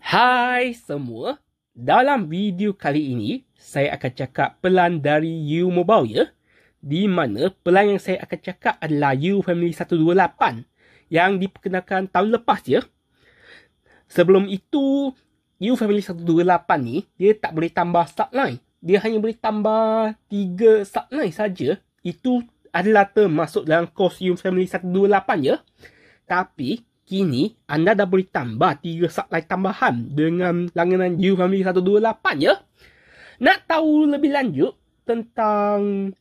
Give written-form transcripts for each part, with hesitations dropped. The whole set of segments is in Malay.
Hai semua, dalam video kali ini saya akan cakap pelan dari U Mobile ya. Di mana pelan yang saya akan cakap adalah U Family 128 yang diperkenalkan tahun lepas ya. Sebelum itu, U Family 128 ni dia tak boleh tambah subline. Dia hanya boleh tambah 3 subline saja. Itu adalah termasuk dalam kos U Family 128 ya. Tapi kini anda dah boleh tambah 3 subline tambahan dengan langganan U Family 128 ya. Nak tahu lebih lanjut tentang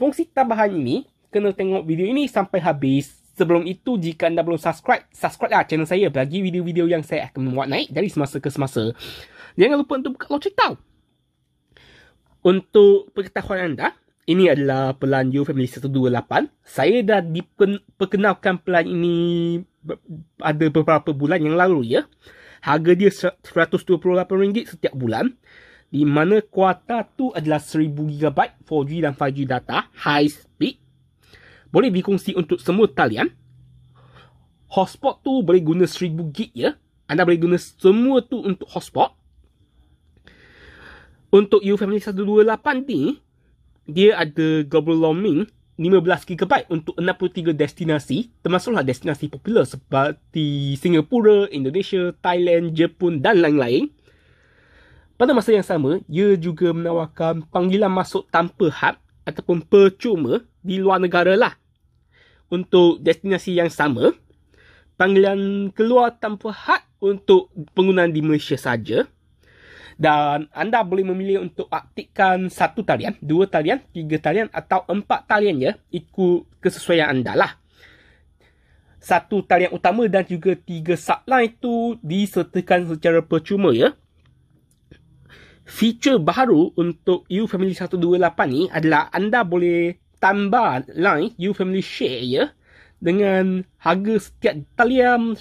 fungsi tambahan ini, kena tengok video ini sampai habis. Sebelum itu, jika anda belum subscribe lah channel saya bagi video-video yang saya akan buat naik dari semasa ke semasa. Jangan lupa untuk buka lonceng tahu. Untuk pengetahuan anda, ini adalah pelan U Family 128. Saya dah diperkenalkan pelan ini ada beberapa bulan yang lalu ya. Harga dia RM128 setiap bulan. Di mana kuota tu adalah 1000GB 4G dan 5G data high speed. Boleh dikongsi untuk semua talian. Hotspot tu boleh guna 1000GB ya. Anda boleh guna semua tu untuk hotspot. Untuk U Family 128 ni, dia ada global roaming 15GB untuk 63 destinasi, termasuklah destinasi popular seperti Singapura, Indonesia, Thailand, Jepun dan lain-lain. Pada masa yang sama, ia juga menawarkan panggilan masuk tanpa had ataupun percuma di luar negara lah. Untuk destinasi yang sama, panggilan keluar tanpa had untuk penggunaan di Malaysia saja. Dan anda boleh memilih untuk aktifkan 1 talian, 2 talian, 3 talian atau 4 talian ya. Ikut kesesuaian anda lah. 1 talian utama dan juga 3 subline itu disertakan secara percuma ya. Feature baru untuk U Family 128 ni adalah anda boleh tambah line U Family Share ya. Dengan harga setiap talian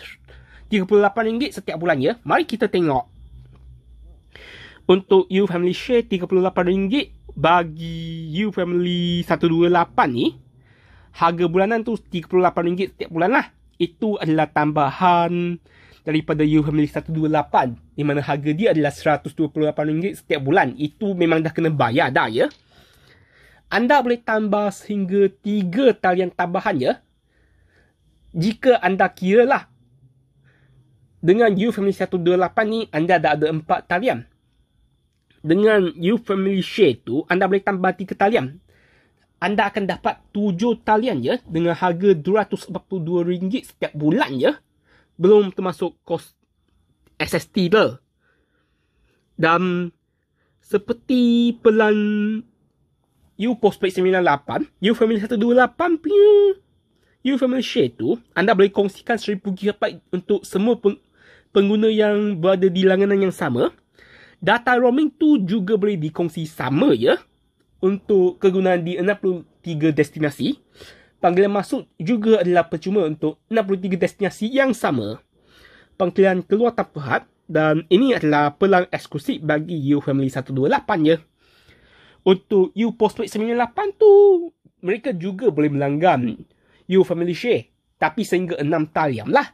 RM38 setiap bulan ya. Mari kita tengok. Untuk U Family Share RM38 bagi U Family 128 ni, harga bulanan tu RM38 setiap bulan lah. Itu adalah tambahan daripada U Family 128, di mana harga dia adalah RM128 setiap bulan. Itu memang dah kena bayar dah ya. Anda boleh tambah sehingga 3 talian tambahan ya. Jika anda kira lah, dengan U Family 128 ni anda dah ada 4 talian. Dengan U Family Share tu, anda boleh tambah 3 talian. Anda akan dapat 7 talian ya, dengan harga RM242 setiap bulan ya. Belum termasuk kos SST dah. Dan seperti pelan U Postpaid 98, U Family 128 punya U Family Share tu, anda boleh kongsikan 1000GB untuk semua pengguna yang berada di langganan yang sama. Data roaming tu juga boleh dikongsi sama ya, untuk kegunaan di 63 destinasi. Panggilan masuk juga adalah percuma untuk 63 destinasi yang sama. Panggilan keluar tanpa had, dan ini adalah pelan eksklusif bagi U Family 128 ya. Untuk U Postpaid 98 tu, mereka juga boleh melanggan U Family Share, tapi sehingga 6 talian lah.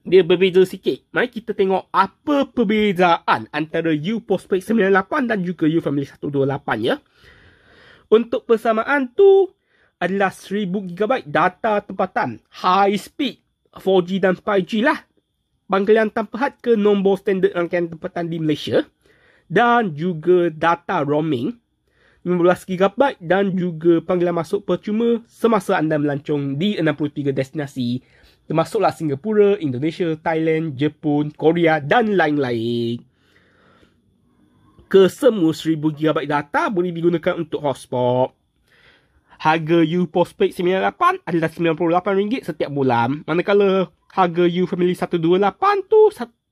Dia berbeza sikit. Mari kita tengok apa perbezaan antara U Postpaid 98 dan juga U Family 128 ya. Untuk persamaan tu adalah 1000GB data tempatan high speed 4G dan 5G lah. Panggilan tanpa had ke nombor standard rangkaian tempatan di Malaysia. Dan juga data roaming 15GB dan juga panggilan masuk percuma semasa anda melancong di 63 destinasi. Termasuklah Singapura, Indonesia, Thailand, Jepun, Korea dan lain-lain. Kesemua 1000GB data boleh digunakan untuk hotspot. Harga U Postpaid 98 adalah RM98 setiap bulan. Manakala harga U Family 128 tu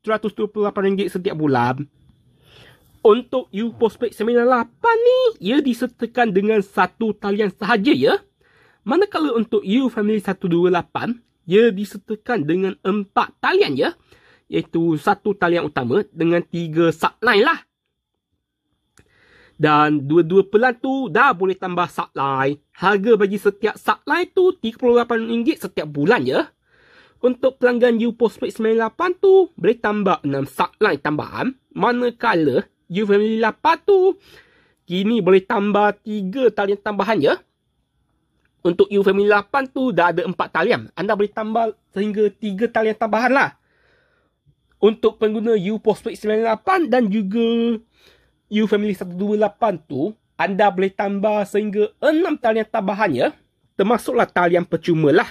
RM128 setiap bulan. Untuk U Postpaid 98 ni, ia disertakan dengan 1 talian sahaja ya. Manakala untuk U Family 128, ia disertakan dengan 4 talian ya. Iaitu 1 talian utama dengan 3 subline lah. Dan dua-dua pelan tu dah boleh tambah subline. Harga bagi setiap subline tu RM38 setiap bulan ya. Untuk pelanggan U Postpaid 98 tu boleh tambah 6 subline tambahan. Manakala U Family 8 tu kini boleh tambah 3 talian tambahan je. Untuk U Family 8 tu dah ada 4 talian. Anda boleh tambah sehingga 3 talian tambahan lah. Untuk pengguna U Postpaid 98 dan juga U Family 128 tu, anda boleh tambah sehingga 6 talian tambahan ya. Termasuklah talian percuma lah.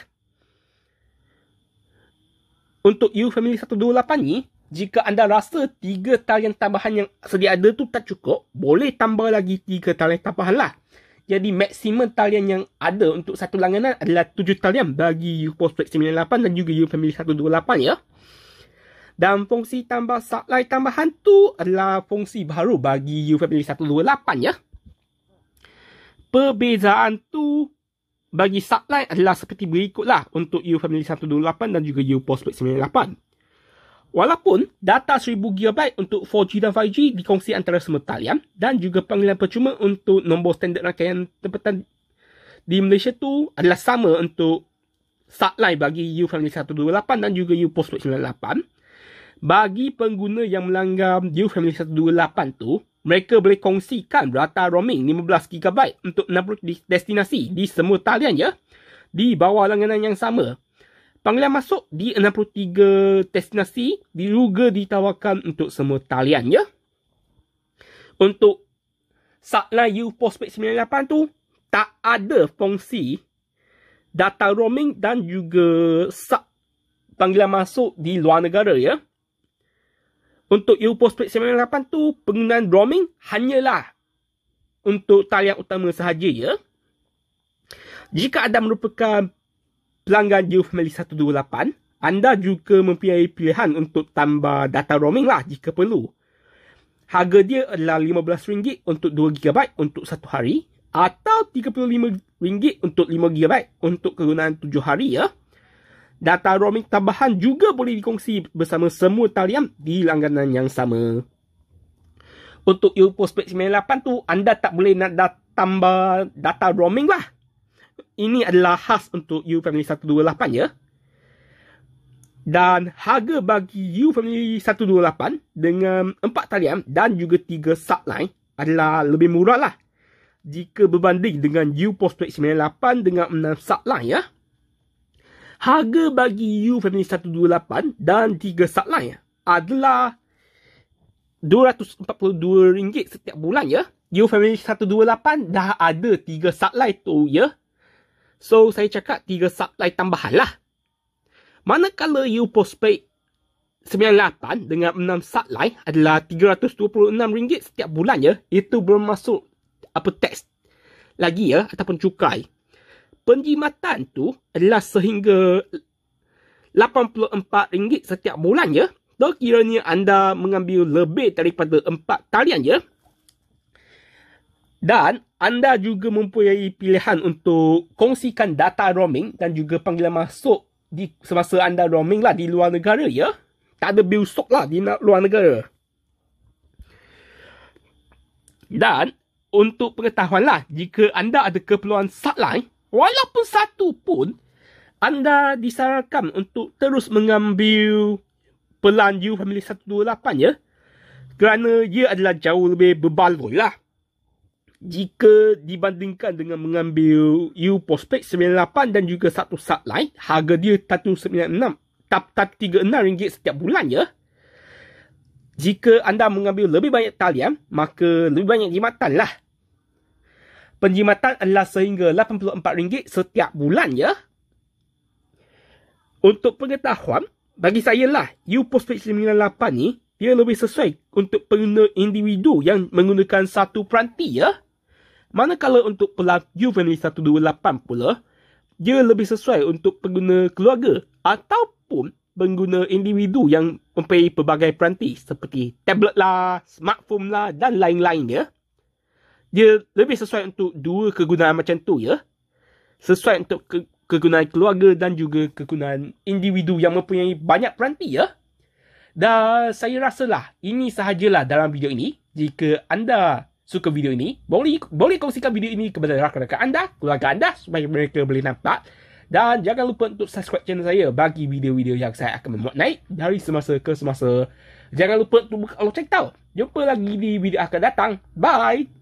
Untuk U Family 128 ni, jika anda rasa 3 talian tambahan yang sedia ada tu tak cukup, boleh tambah lagi 3 talian tambahan lah. Jadi maksimum talian yang ada untuk satu langganan adalah 7 talian bagi U Postpaid 98 dan juga U Family 128 ya. Dan fungsi tambah subline tambahan tu adalah fungsi baru bagi U Family 128 ya. Perbezaan tu bagi subline adalah seperti berikutlah untuk U Family 128 dan juga U Postpaid 98. Walaupun data 1000GB untuk 4G dan 5G dikongsi antara semua talian dan juga panggilan percuma untuk nombor standard rangkaian tempatan di Malaysia tu adalah sama untuk subline bagi U Family 128 dan juga U Postpaid 98. Bagi pengguna yang melanggar U Family 128 tu, mereka boleh kongsikan data roaming 15GB untuk 60 destinasi di semua talian ya, di bawah langganan yang sama. Panggilan masuk di 63 destinasi juga ditawarkan untuk semua talian ya. Untuk subline U Postpaid 98 tu, tak ada fungsi data roaming dan juga panggilan masuk di luar negara ya. Untuk U Postpaid 98 tu, penggunaan roaming hanyalah untuk talian utama sahaja ya. Jika anda merupakan pelanggan U Family 128, anda juga mempunyai pilihan untuk tambah data roaming lah jika perlu. Harga dia adalah RM15 untuk 2GB untuk 1 hari atau RM35 untuk 5GB untuk kegunaan 7 hari ya. Data roaming tambahan juga boleh dikongsi bersama semua talian di langganan yang sama. Untuk U Postpaid 98 tu, anda tak boleh nak tambah data roaming lah. Ini adalah khas untuk U Family 128 ya. Dan harga bagi U Family 128 dengan 4 talian dan juga 3 subline adalah lebih murah lah jika berbanding dengan U Postpaid 98 dengan 6 subline ya. Harga bagi U Family 128 dan 3 subline adalah RM242 setiap bulan ya. U Family 128 dah ada 3 subline tu ya. So, saya cakap 3 subline tambahan lah. Manakala U Postpaid 98 dengan 6 subline adalah RM326 setiap bulan ya. Itu belum masuk teks lagi ya, ataupun cukai. Penjimatan tu adalah sehingga RM84 setiap bulan ya. Sekiranya anda mengambil lebih daripada 4 talian ya. Dan anda juga mempunyai pilihan untuk kongsikan data roaming dan juga panggilan masuk di semasa anda roaming lah di luar negara ya. Tak ada bil sok lah di luar negara. Dan untuk pengetahuan lah, jika anda ada keperluan subline, walaupun satu pun, anda disarankan untuk terus mengambil pelan U Family 128 ya. Kerana ia adalah jauh lebih berbaloi lah jika dibandingkan dengan mengambil U Postpaid 98 dan juga satu subline. Harga dia RM36 setiap bulan ya. Jika anda mengambil lebih banyak talian, maka lebih banyak jimatan lah. Penjimatan adalah sehingga RM84 setiap bulan ya. Untuk pengetahuan, bagi saya lah, U Postpaid 98 ni, dia lebih sesuai untuk pengguna individu yang menggunakan satu peranti ya. Manakala untuk pelan U Family 128 pula, dia lebih sesuai untuk pengguna keluarga ataupun pengguna individu yang mempunyai pelbagai peranti seperti tablet lah, smartphone lah dan lain-lain ya. Dia lebih sesuai untuk dua kegunaan macam tu ya. Sesuai untuk kegunaan keluarga dan juga kegunaan individu yang mempunyai banyak peranti ya. Dan saya rasalah ini sahajalah dalam video ini. Jika anda suka video ini, boleh kongsikan video ini kepada rakan-rakan anda, keluarga anda supaya mereka boleh nampak. Dan jangan lupa untuk subscribe channel saya bagi video-video yang saya akan memuat naik dari semasa ke semasa. Jangan lupa untuk buka lonceng tau. Jumpa lagi di video akan datang. Bye!